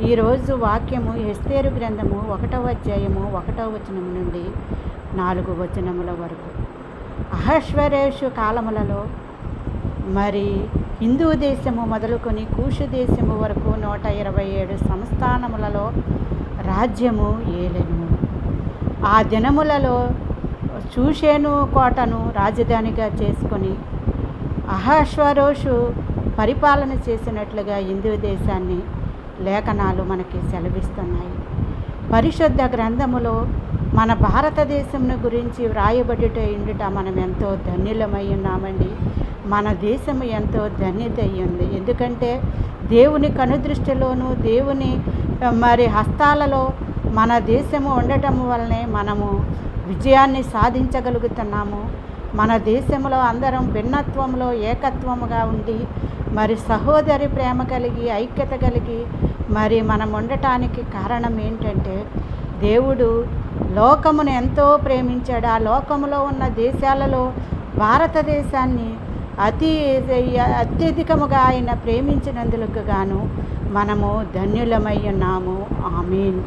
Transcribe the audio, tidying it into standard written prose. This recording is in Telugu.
ఈరోజు వాక్యము ఎస్తేరు గ్రంథము 1వ అధ్యాయము 1వ వచనము నుండి 4 వచనముల వరకు. అహష్వేరోషు కాలములలో మరి హిందూ దేశము మొదలుకొని కూషు దేశము వరకు 127 సంస్థానములలో రాజ్యము ఏలెను. ఆ దినములలో షూషేను కోటను రాజధానిగా చేసుకొని అహష్వేరోషు పరిపాలన చేసినట్లుగా హిందూ దేశాన్ని లేఖనాలు మనకి సెలవిస్తున్నాయి. పరిశుద్ధ గ్రంథములో మన భారతదేశంను గురించి వ్రాయబడుట ఇండుట మనం ఎంతో ధన్యులమై ఉన్నామండి. మన దేశము ఎంతో ధన్యత అయ్యింది. ఎందుకంటే దేవుని కనుదృష్టిలోనూ దేవుని మరి హస్తాలలో మన దేశము ఉండటం వల్లనే మనము విజయాన్ని సాధించగలుగుతున్నాము. మన దేశంలో అందరం భిన్నత్వంలో ఏకత్వముగా ఉండి మరి సహోదరి ప్రేమ కలిగి ఐక్యత కలిగి మరి మనం ఉండటానికి కారణం ఏంటంటే దేవుడు లోకమును ఎంతో ప్రేమించాడు. ఆ లోకములో ఉన్న దేశాలలో భారతదేశాన్ని అత్యధికముగా ఆయన ప్రేమించినందుకు గాను మనము ధన్యులమై ఉన్నాము. ఆమేన్.